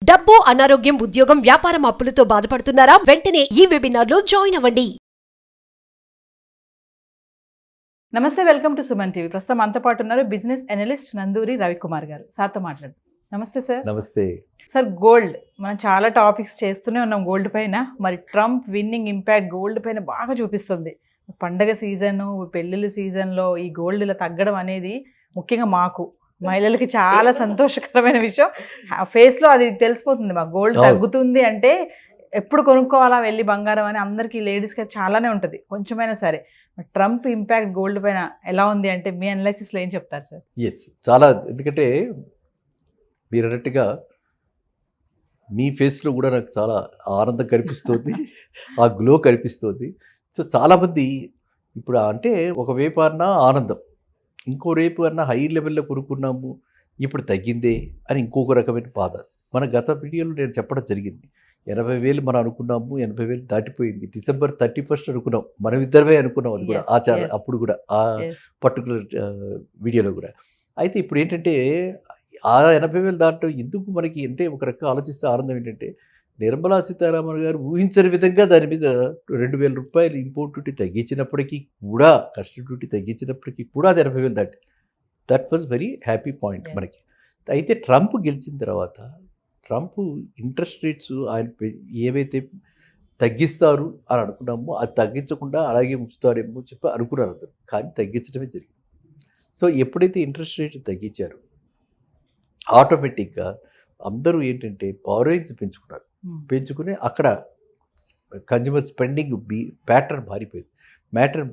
డబ్బు, అనారోగ్యం, ఉద్యోగం, వ్యాపారం అప్పులతో బాధపడుతున్నారా? వెంటనే ఈ వెబినార్లో జాయిన్ అవ్వండి. నమస్తే, వెల్కమ్ టు సుమన్ టీవీ. ప్రస్తుతం మనతో పాటు ఉన్నారు బిజినెస్ అనలిస్ట్ నందూరి రవికుమార్ గారు. సార్తో మాట్లాడు. నమస్తే సార్. నమస్తే సార్, గోల్డ్ మనం చాలా టాపిక్స్ చేస్తూనే ఉన్నాం గోల్డ్ పైన. మరి ట్రంప్ విన్నింగ్ ఇంపాక్ట్ గోల్డ్ పైన బాగా చూపిస్తుంది. పండగ సీజను, పెళ్ళిళ్ళ సీజన్లో ఈ గోల్డ్ ఇలా తగ్గడం అనేది ముఖ్యంగా మాకు మహిళలకి చాలా సంతోషకరమైన విషయం. ఫేస్లో అది తెలిసిపోతుంది. మాకు గోల్డ్ తగ్గుతుంది అంటే ఎప్పుడు కొనుక్కోవాలా వెళ్ళి బంగారం అని అందరికీ లేడీస్కి చాలానే ఉంటుంది కొంచెమైనా సరే. ట్రంప్ ఇంపాక్ట్ గోల్డ్ పైన ఎలా ఉంది అంటే మీ అనాలిసిస్లో ఏం చెప్తారు సార్? ఎస్, చాలా. ఎందుకంటే మీరు అన్నట్టుగా మీ ఫేస్లో కూడా నాకు చాలా ఆనందం కనిపిస్తుంది, ఆ గ్లో కనిపిస్తుంది. సో చాలామంది ఇప్పుడు అంటే ఒక వైపు అన్నా ఆనందం, ఇంకో రేపు అన్నా హై లెవెల్లో కొనుక్కున్నాము ఇప్పుడు తగ్గిందే అని ఇంకొక రకమైన బాధ. మన గత వీడియోలో నేను చెప్పడం జరిగింది, 80,000 మనం అనుకున్నాము, 80,000 దాటిపోయింది. December 31st అనుకున్నాం, మనం ఇద్దరమే అనుకున్నాం. అది కూడా ఆచారం అప్పుడు కూడా ఆ పర్టికులర్ వీడియోలో కూడా. అయితే ఇప్పుడు ఏంటంటే ఆ 80,000 దాంట్లో ఎందుకు మనకి అంటే ఒక రకంగా ఆలోచిస్తే ఆనందం ఏంటంటే నిర్మలా సీతారామన్ గారు ఊహించని విధంగా దాని మీద 2,000 రూపాయలు ఇంపోర్ట్ డ్యూటీ తగ్గించినప్పటికీ కూడా, కస్టమ్ డ్యూటీ తగ్గించినప్పటికీ కూడా అది 80,000 దాటి. That was very happy point మనకి. అయితే ట్రంప్ గెలిచిన తర్వాత ట్రంప్ ఇంట్రెస్ట్ రేట్స్ ఆయన ఏవైతే తగ్గిస్తారు అని అనుకున్నామో అది తగ్గించకుండా అలాగే ఉంచుతారేమో చెప్పి అనుకున్నారు అందరు, కానీ తగ్గించడమే జరిగింది. సో ఎప్పుడైతే ఇంట్రెస్ట్ రేట్ తగ్గించారో ఆటోమేటిక్గా అందరూ ఏంటంటే బారోయింగ్స్ పెంచుకుని అక్కడ కన్జ్యూమర్ స్పెండింగ్ ప్యాటర్న్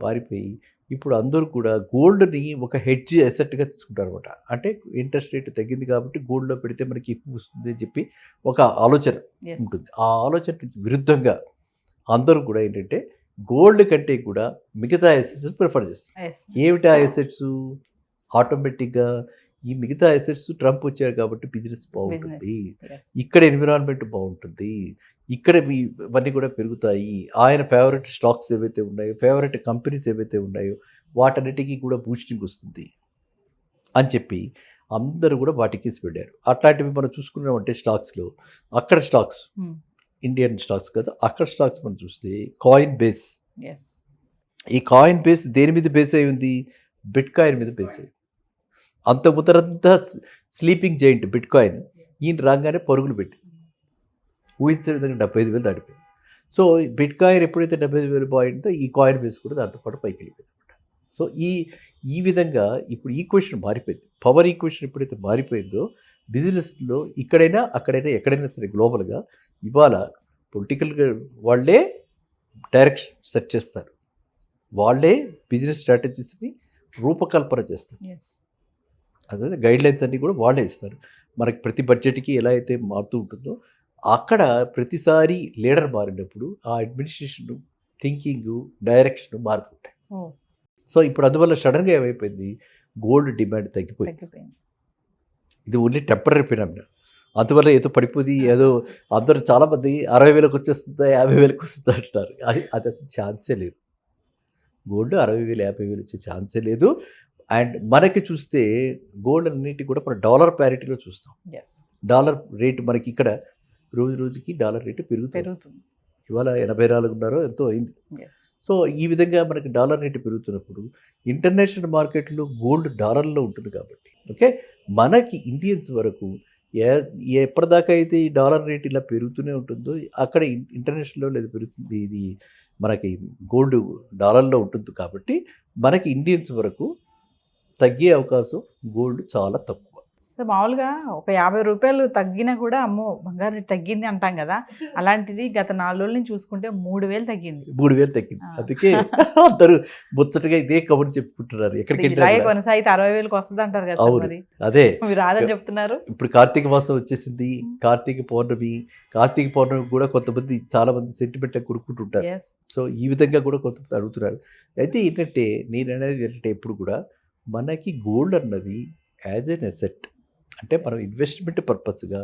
మారిపోయి ఇప్పుడు అందరూ కూడా గోల్డ్ని ఒక హెడ్జ్ అసెట్గా తీసుకుంటారు అనమాట. అంటే ఇంట్రెస్ట్ రేట్ తగ్గింది కాబట్టి గోల్డ్లో పెడితే మనకి ఎక్కువ వస్తుంది అని చెప్పి ఒక ఆలోచన ఉంటుంది. ఆ ఆలోచనకి విరుద్ధంగా అందరూ కూడా ఏంటంటే గోల్డ్ కంటే కూడా మిగతా అసెట్స్ ప్రిఫర్ చేస్తారు. ఏమిటి ఆ అసెట్స్? ఆటోమేటిక్గా ఈ మిగతా అసెట్స్ ట్రంప్ వచ్చారు కాబట్టి బిజినెస్ బాగుంటుంది, ఇక్కడ ఎన్విరాన్మెంట్ బాగుంటుంది, ఇక్కడ ఇవన్నీ కూడా పెరుగుతాయి. ఆయన ఫేవరెట్ స్టాక్స్ ఏవైతే ఉన్నాయో, ఫేవరెట్ కంపెనీస్ ఏవైతే ఉన్నాయో వాటన్నిటికీ కూడా బూస్టింగ్ వస్తుంది అని చెప్పి అందరూ కూడా వాటికి వెళ్ళారు. అట్లాంటివి మనం చూసుకున్నామంటే స్టాక్స్లో అక్కడ స్టాక్స్ ఇండియన్ స్టాక్స్ కదా, అక్కడ స్టాక్స్ మనం చూస్తే కాయిన్ బేస్, ఈ కాయిన్ బేస్ దేని మీద బేస్ అయి ఉంది? బిట్ కాయిన్ మీద బేస్ అయ్యింది. అంత ముతరంతా స్లీపింగ్ జైంట్ బిట్ కాయిన్ ఈయన రాగానే పరుగులు పెట్టి ఊహించే విధంగా 75,000 దాటిపోయింది. సో బిట్ కాయిన్ ఎప్పుడైతే 75,000 పాయింట్తో ఈ కాయిన్ బేస్ కూడా దాంతోపాటు పైకి వెళ్ళిపోయింది అనమాట. సో ఈ విధంగా ఇప్పుడు ఈక్వేషన్ మారిపోయింది. పవర్ ఈక్వేషన్ ఎప్పుడైతే మారిపోయిందో బిజినెస్లో ఇక్కడైనా అక్కడైనా ఎక్కడైనా సరే గ్లోబల్గా ఇవాళ పొలిటికల్గా వాళ్ళే డైరెక్షన్ సెట్ చేస్తారు, వాళ్ళే బిజినెస్ స్ట్రాటజీస్ని రూపకల్పన చేస్తారు. అదే గైడ్లైన్స్ అన్నీ కూడా వాళ్ళే ఇస్తారు. మనకి ప్రతి బడ్జెట్కి ఎలా అయితే మారుతూ ఉంటుందో అక్కడ ప్రతిసారి లీడర్ మారినప్పుడు ఆ అడ్మినిస్ట్రేషన్ థింకింగ్ డైరెక్షన్ మారుతుంటాయి. సో ఇప్పుడు అందువల్ల సడన్గా ఏమైపోయింది, గోల్డ్ డిమాండ్ తగ్గిపోయింది. ఇది ఓన్లీ టెంపరీ ఫినామినా. అందువల్ల ఏదో పడిపోయి ఏదో అందరూ చాలామంది 60,000 వచ్చేస్తుందా 50,000 వస్తుందా అంటున్నారు. అది అసలు ఛాన్సే లేదు. గోల్డ్ 60,000 50,000 వచ్చే ఛాన్సే లేదు. అండ్ మనకి చూస్తే గోల్డ్ అన్నిటి కూడా మన డాలర్ ప్యారిటీలో చూస్తాం. డాలర్ రేటు మనకి ఇక్కడ రోజు రోజుకి డాలర్ రేటు పెరుగుతుంది. ఇవాళ 84 ఎంతో అయింది. సో ఈ విధంగా మనకి డాలర్ రేటు పెరుగుతున్నప్పుడు ఇంటర్నేషనల్ మార్కెట్లో గోల్డ్ డాలర్లో ఉంటుంది కాబట్టి ఓకే, మనకి ఇండియన్స్ వరకు ఎప్పటిదాకా అయితే ఈ డాలర్ రేట్ ఇలా పెరుగుతూనే ఉంటుందో అక్కడ ఇంటర్నేషనల్లో లేదు పెరుగుతుంది, ఇది మనకి గోల్డ్ డాలర్లో ఉంటుంది కాబట్టి మనకి ఇండియన్స్ వరకు తగ్గే అవకాశం గోల్డ్ చాలా తక్కువ. సో మామూలుగా ఒక 50 రూపాయలు తగ్గినా కూడా అమ్మో బంగారు రేటు తగ్గింది అంటాం కదా, అలాంటిది గత 4 రోజుల నుంచి చూసుకుంటే 3,000 తగ్గింది. 3,000 తగ్గింది. అందుకే అందరూ ముచ్చటగా ఇదే కబుర్లు చెప్పుకుంటున్నారు. ఎక్కడికి కొనసాగితే 60,000 వస్తుంది అంటారు కదా. అవును, అదే మీరు రాదని చెప్తున్నారు. ఇప్పుడు కార్తీక మాసం వచ్చేసింది, కార్తీక పౌర్ణమి కూడా కొంతమంది చాలా మంది సెంటిమెంట్ కొనుక్కుంటుంటారు. సో ఈ విధంగా కూడా కొంతమంది అడుగుతున్నారు. అయితే ఏంటంటే నేను అనేది ఏంటంటే ఎప్పుడు కూడా మనకి గోల్డ్ అన్నది యాజ్ ఎన్ అసెట్, అంటే మనం ఇన్వెస్ట్మెంట్ పర్పస్గా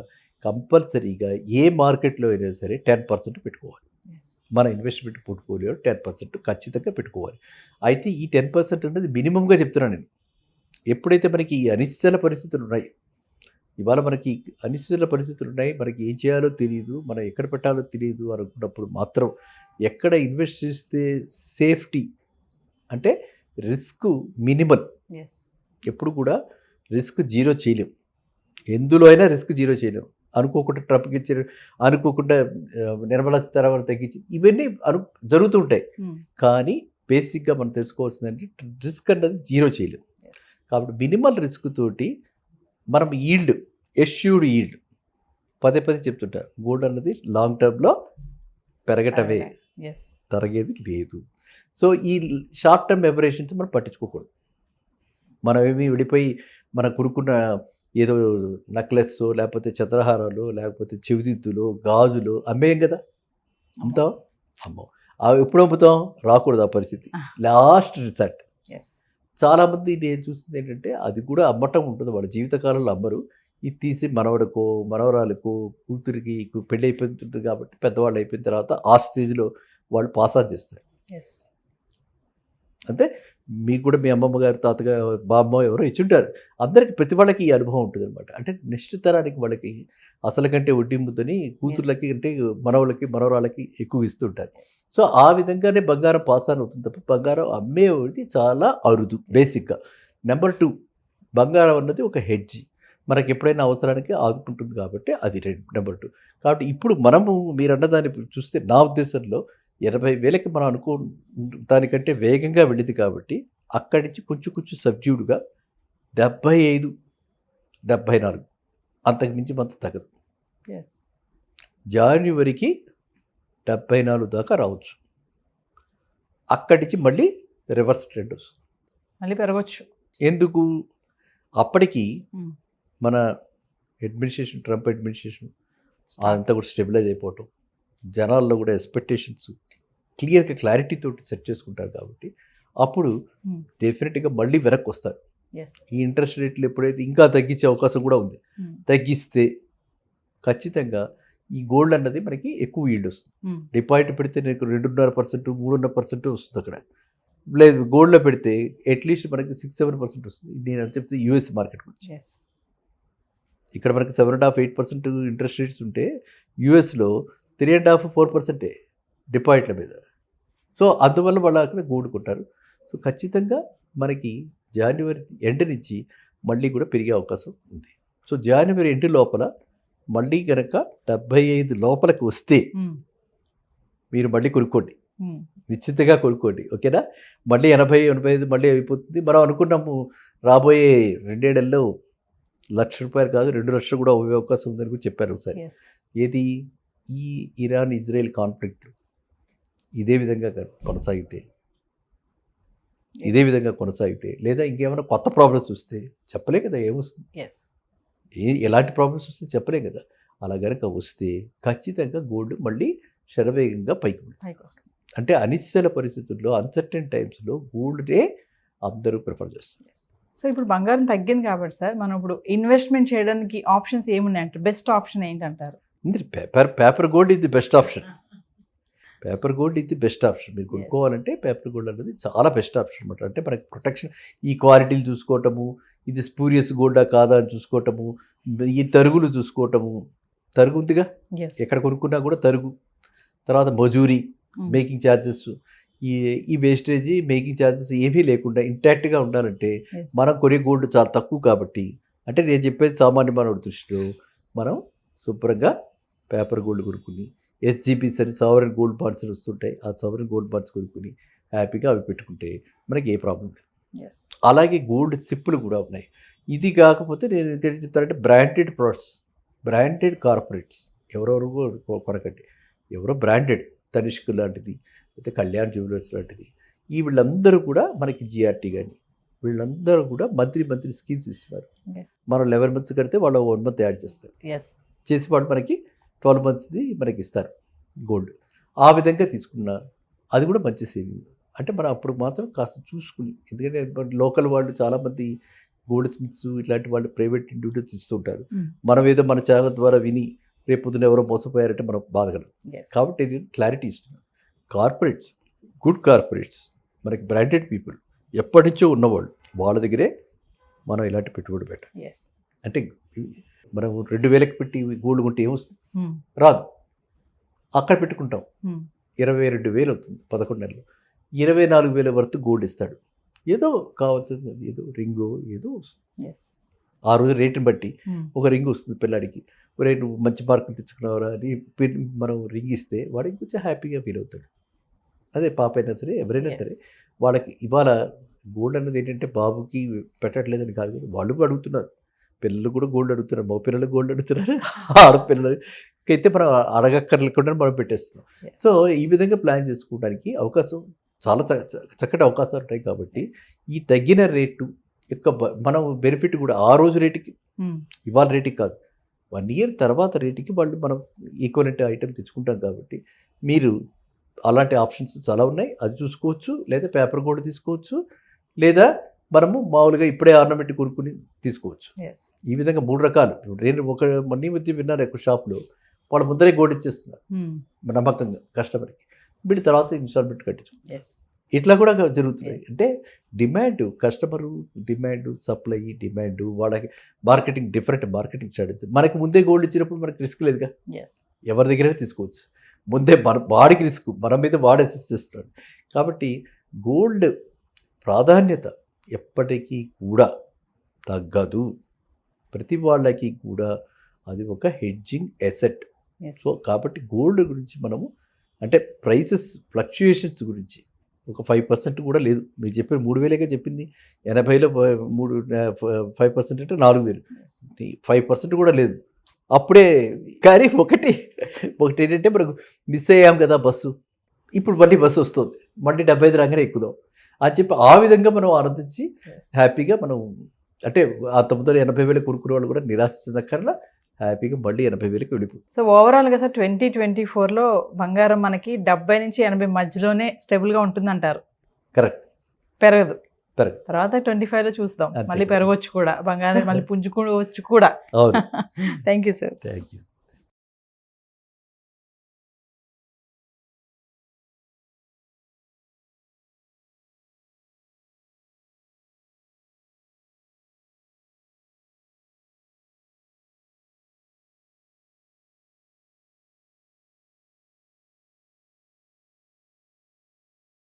కంపల్సరీగా ఏ మార్కెట్లో అయినా సరే 10% పెట్టుకోవాలి. మన ఇన్వెస్ట్మెంట్ పోర్ట్ఫోలియో 10% ఖచ్చితంగా పెట్టుకోవాలి. అయితే ఈ 10% అనేది మినిమంగా చెప్తున్నాను నేను. ఎప్పుడైతే మనకి ఈ అనిశ్చల పరిస్థితులు ఉన్నాయి, ఇవాళ మనకి అనిశ్చిత పరిస్థితులు ఉన్నాయి, మనకి ఏం చేయాలో తెలియదు, మనం ఎక్కడ పెట్టాలో తెలియదు అనుకున్నప్పుడు మాత్రం ఎక్కడ ఇన్వెస్ట్ చేస్తే సేఫ్టీ అంటే రిస్క్ మినిమల్. ఎస్. ఎప్పుడు కూడా రిస్క్ జీరో చేయలేం, ఎందులో అయినా రిస్క్ జీరో చేయలేం. అనుకోకుండా ట్రంప్కి ఇచ్చారు, అనుకోకుండా నిర్మలా సీతారామన్ తగ్గించి, ఇవన్నీ జరుగుతూ ఉంటాయి. కానీ బేసిక్గా మనం తెలుసుకోవాల్సిందంటే రిస్క్ అన్నది జీరో చేయలేం. కాబట్టి మినిమల్ రిస్క్ తోటి మనం ఈల్డ్, ఎష్యూర్డ్ ఈల్డ్, పదే చెప్తుంటా, గోల్డ్ అన్నది లాంగ్ టర్మ్లో పెరగటమే, ఎస్. తరగేది లేదు. సో ఈ షార్ట్ టర్మ్ ఎబరేషన్స్ మనం పట్టించుకోకూడదు. మనం ఏమి విడిపోయి మన కొనుక్కున్న ఏదో నెక్లెస్ లేకపోతే చంద్రహారాలు లేకపోతే చెవిదిద్దులు గాజులు అమ్మేయం కదా, అమ్ముతాం, అమ్మం. అవి ఎప్పుడు అమ్ముతాం, రాకూడదు ఆ పరిస్థితి, లాస్ట్ రిజల్ట్. ఎస్. చాలామంది నేను చూస్తుంది ఏంటంటే అది కూడా అమ్మటం ఉంటుంది, వాళ్ళ జీవితకాలంలో అమ్మరు. ఇది తీసి మనవడికో మనవరాలకో కూతురికి పెళ్ళి అయిపోతుంది కాబట్టి పెద్దవాళ్ళు అయిపోయిన తర్వాత ఆ స్టేజ్లో వాళ్ళు పాస్ ఆన్ చేస్తారు. ఎస్. అంటే మీకు కూడా మీ అమ్మమ్మ గారు తాతగారు బామ్మ ఎవరో ఇచ్చుంటారు, అందరికి ప్రతి వాళ్ళకి ఈ అనుభవం ఉంటుంది అనమాట. అంటే నెక్స్ట్ తరానికి వాళ్ళకి అసలు కంటే వడ్డీ ముద్దని కూతుర్లకి అంటే మనవలకి మనవరాలకి ఎక్కువ ఇస్తుంటారు. సో ఆ విధంగానే బంగారం పాస్ ఆన్ అవుతుంది తప్ప బంగారం అమ్మేది చాలా అరుదు బేసిక్గా. నెంబర్ 2, బంగారం అన్నది ఒక హెడ్జి, మనకి ఎప్పుడైనా అవసరానికి ఆదుకుంటుంది కాబట్టి అది నెంబర్ 2. కాబట్టి ఇప్పుడు మనము మీరు అన్నదాన్ని చూస్తే నా ఉద్దేశంలో 80,000కి మనం అనుకో దానికంటే వేగంగా వెళ్ళింది కాబట్టి అక్కడి నుంచి కొంచెం సబ్జ్యూడ్గా 75, 74 అంతకుమించి మనకు తగ్గదు. జాన్యువరికి 74 దాకా రావచ్చు, అక్కడి నుంచి మళ్ళీ రివర్స్ ట్రెండ్ వస్తుంది, మళ్ళీ పెరగచ్చు. ఎందుకు అప్పటికి మన అడ్మినిస్ట్రేషన్, ట్రంప్ అడ్మినిస్ట్రేషన్ అదంతా కూడా స్టెబిలైజ్ అయిపోవటం, జనాల్లో కూడా ఎక్స్పెక్టేషన్స్ క్లియర్గా క్లారిటీతో సెట్ చేసుకుంటారు కాబట్టి అప్పుడు డెఫినెట్గా మళ్ళీ వెనక్కి వస్తారు. ఈ ఇంట్రెస్ట్ రేట్లు ఎప్పుడైతే ఇంకా తగ్గించే అవకాశం కూడా ఉంది, తగ్గిస్తే ఖచ్చితంగా ఈ గోల్డ్ అన్నది మనకి ఎక్కువ ఈల్డ్ వస్తుంది. డిపాజిట్ పెడితే నీకు 2.5%, 3.5% వస్తుంది అక్కడ, లేదు గోల్డ్లో పెడితే అట్లీస్ట్ మనకి 6-7% వస్తుంది. నేను అని చెప్తే యూఎస్ మార్కెట్ గురించి, ఇక్కడ మనకి 7.5-8% ఇంట్రెస్ట్ రేట్స్ ఉంటే యూఎస్లో 3.5-4% డిపాజిట్ల మీద. సో అందువల్ల వాళ్ళు అక్కడ గోల్డ్ కొంటారు. సో ఖచ్చితంగా మనకి జనవరి ఎండ్ నుంచి మళ్ళీ కూడా పెరిగే అవకాశం ఉంది. సో జనవరి ఎండ్ లోపల మళ్ళీ కనుక 75 లోపలికి వస్తే మీరు మళ్ళీ కొనుక్కోండి, నిశ్చితంగా కొనుక్కోండి, ఓకేనా. మళ్ళీ 80-85 మళ్ళీ అయిపోతుంది. మనం అనుకున్నాము రాబోయే 2 ఏళ్లలో ₹1,00,000 కాదు 2 లక్షలు కూడా అయ్యే అవకాశం ఉందని కూడా చెప్పారు ఒకసారి. ఏది, ఈ ఇరాన్ ఇజ్రాయెల్ కాన్ఫ్లిక్ట్ ఇదే విధంగా కొనసాగితే లేదా ఇంకేమైనా కొత్త ప్రాబ్లమ్స్ వస్తే చెప్పలే కదా ఏమొస్తుంది, ఎలాంటి ప్రాబ్లమ్స్ వస్తే చెప్పలే కదా. అలా కనుక వస్తే ఖచ్చితంగా గోల్డ్ మళ్ళీ శరవేగంగా పైకి వస్తుంది. అంటే అనిశ్చిత పరిస్థితుల్లో, అన్సర్టెన్ టైమ్స్లో గోల్డ్నే అందరూ ప్రిఫర్ చేస్తారు. సో ఇప్పుడు బంగారం తగ్గింది కాబట్టి సార్, మనం ఇప్పుడు ఇన్వెస్ట్మెంట్ చేయడానికి ఆప్షన్స్ ఏమున్నాయంటారు? బెస్ట్ ఆప్షన్ ఏంటంటారు? పేపర్ గోల్డ్ ఇది బెస్ట్ ఆప్షన్. పేపర్ గోల్డ్ ఇది బెస్ట్ ఆప్షన్. మీరు కొనుక్కోవాలంటే పేపర్ గోల్డ్ అనేది చాలా బెస్ట్ ఆప్షన్ అనమాట. అంటే మనకి ప్రొటెక్షన్, ఈ క్వాలిటీలు చూసుకోవటము, ఇది స్పూరియస్ గోల్డా కాదా అని చూసుకోవటము, ఈ తరుగులు చూసుకోవటము, తరుగు ఉందిగా ఎక్కడ కొనుక్కున్నా కూడా తరుగు, తర్వాత మజూరీ, మేకింగ్ ఛార్జెస్, ఈ వేస్టేజీ మేకింగ్ ఛార్జెస్ ఏమీ లేకుండా ఇంటాక్ట్గా ఉండాలంటే మనం కొనే గోల్డ్ చాలా తక్కువ కాబట్టి, అంటే నేను చెప్పేది సామాన్య మానవుడి దృష్టిలో మనం శుభ్రంగా పేపర్ గోల్డ్ కొనుక్కుని, హెచ్జిబిస్ అని సావరెన్ గోల్డ్ బాండ్స్ వస్తుంటాయి, ఆ సావరెన్ గోల్డ్ బాండ్స్ కొనుక్కుని హ్యాపీగా అవి పెట్టుకుంటే మనకి ఏ ప్రాబ్లం లేదు. అలాగే గోల్డ్ సిప్పులు కూడా ఉన్నాయి. ఇది కాకపోతే నేను ఏం చెప్తానంటే బ్రాండెడ్ ప్రొడక్ట్స్, బ్రాండెడ్ కార్పొరేట్స్ ఎవరెవరు కొనకండి, ఎవరో బ్రాండెడ్ తనిష్క్ లాంటిది, అయితే కళ్యాణ్ జ్యువెలర్స్ లాంటిది, ఈ వీళ్ళందరూ కూడా మనకి జిఆర్టీ కానీ వీళ్ళందరూ కూడా మంత్లీ స్కీమ్స్ ఇస్తున్నారు. మనం 11 months కడితే వాళ్ళు 1 month యాడ్ చేస్తారు, చేసి వాళ్ళు మనకి 12 monthsది మనకి ఇస్తారు గోల్డ్. ఆ విధంగా తీసుకున్నా అది కూడా మంచి సేవింగ్. అంటే మనం అప్పుడు మాత్రం కాస్త చూసుకుని, ఎందుకంటే లోకల్ వాళ్ళు చాలామంది గోల్డ్ స్మిత్స్ ఇట్లాంటి వాళ్ళు ప్రైవేట్ ఇండివిజువల్స్ ఇస్తుంటారు. మనం ఏదో మన ఛానల్ ద్వారా విని రేపు పొద్దున ఎవరో మోసపోయారంటే మనం బాధగలం. కాబట్టి నేను క్లారిటీ ఇస్తున్నాను. కార్పొరేట్స్, గుడ్ కార్పొరేట్స్, మనకి బ్రాండెడ్ పీపుల్, ఎప్పటి నుంచో ఉన్నవాళ్ళు, వాళ్ళ దగ్గరే మనం ఇలాంటి పెట్టుబడి పెట్టాలి. అంటే మనం 2,000కి పెట్టి గోల్డ్ కొంటే ఏమొస్తుంది? రాదు. అక్కడ పెట్టుకుంటాం, 22,000 అవుతుంది 11 నెలలు. 24,000 వర్త్ గోల్డ్ ఇస్తాడు. ఏదో కావాల్సింది ఏదో రింగో ఏదో వస్తుంది. ఆ రోజు రేటుని బట్టి ఒక రింగ్ వస్తుంది పిల్లాడికి. ఒరే నువ్వు మంచి మార్కులు తెచ్చుకున్నావురా అని మనం రింగ్ ఇస్తే వాడు ఇంకొంచెం హ్యాపీగా ఫీల్ అవుతాడు. అదే పాప అయినా సరే ఎవరైనా సరే వాళ్ళకి ఇవాళ గోల్డ్ అన్నది ఏంటంటే బాబుకి పెట్టట్లేదని కాదు, కానీ వాళ్ళు కూడా అడుగుతున్నారు. పిల్లలు కూడా గోల్డ్ అడుగుతున్నారు, మగ పిల్లలు గోల్డ్ అడుగుతున్నారు, ఆడపిల్లలకైతే మనం అడగక్కర్లేకుండా మనం పెట్టేస్తున్నాం. సో ఈ విధంగా ప్లాన్ చేసుకోవడానికి అవకాశం చాలా చక్కటి అవకాశాలు ఉంటాయి. కాబట్టి ఈ తగ్గిన రేటు యొక్క మనం బెనిఫిట్ కూడా ఆ రోజు రేటుకి ఇవాళ రేటుకి కాదు, 1 year తర్వాత రేటుకి వాళ్ళు మనం ఈక్వలెంట్ ఐటెం తెచ్చుకుంటాం. కాబట్టి మీరు అలాంటి ఆప్షన్స్ చాలా ఉన్నాయి, అది చూసుకోవచ్చు. లేదా పేపర్ గోల్డ్ తీసుకోవచ్చు, లేదా మనము మామూలుగా ఇప్పుడే ఆర్నమెంట్ కొనుక్కుని తీసుకోవచ్చు. ఈ విధంగా 3 రకాలు. నేను మొన్న మధ్య విన్నాను ఒక షాప్లో వాళ్ళు ముందరే గోల్డ్ ఇచ్చేస్తున్నారు నమ్మకంగా కస్టమర్కి, వీడి తర్వాత ఇన్స్టాల్మెంట్ కట్టించు. ఇట్లా కూడా జరుగుతున్నాయి. అంటే demand, customer demand, supply demand, వాళ్ళకి మార్కెటింగ్ డిఫరెంట్ మార్కెటింగ్ స్ట్రాటజీ. మనకి ముందే గోల్డ్ ఇచ్చినప్పుడు మనకి రిస్క్ లేదుగా, ఎవరి దగ్గరైనా తీసుకోవచ్చు. ముందే వాడికి రిస్క్, మన మీద వాడు అసెస్ చేస్తున్నాడు. కాబట్టి గోల్డ్ ప్రాధాన్యత ఎప్పటికీ కూడా తగ్గదు. ప్రతి వాళ్ళకి కూడా అది ఒక హెడ్జింగ్ ఎసెట్. సో కాబట్టి గోల్డ్ గురించి మనము అంటే ప్రైసెస్ ఫ్లక్చుయేషన్స్ గురించి ఒక 5% కూడా లేదు. మీరు చెప్పిన 3,000గా చెప్పింది, 80లో 5% అంటే 4,000, 5% కూడా లేదు అప్పుడే. కానీ ఒకటి ఏంటంటే మనకు మిస్ అయ్యాం కదా బస్సు, ఇప్పుడు మళ్ళీ బస్సు వస్తుంది, మళ్ళీ 75 రాగానే ఎక్కుదాం అని చెప్పి ఆ విధంగా మనం ఆనందించి హ్యాపీగా మనం అంటే ఆ 80,000 కొనుక్కునే వాళ్ళు కూడా నిరాశ చెందక్కర్లా, హ్యాపీగా మళ్ళీ 80,000కి వెళ్ళిపోతుంది. సో ఓవరాల్గా సార్ 2024లో బంగారం మనకి 70 నుంచి 80 మధ్యలోనే స్టేబుల్గా ఉంటుంది అంటారు. కరెక్ట్, పెరగదు. తర్వాత 25లో చూస్తాం, మళ్ళీ పెరగవచ్చు కూడా, బంగారం మళ్ళీ పుంజుకోవచ్చు కూడా. అవును. Thank you sir. Thank you.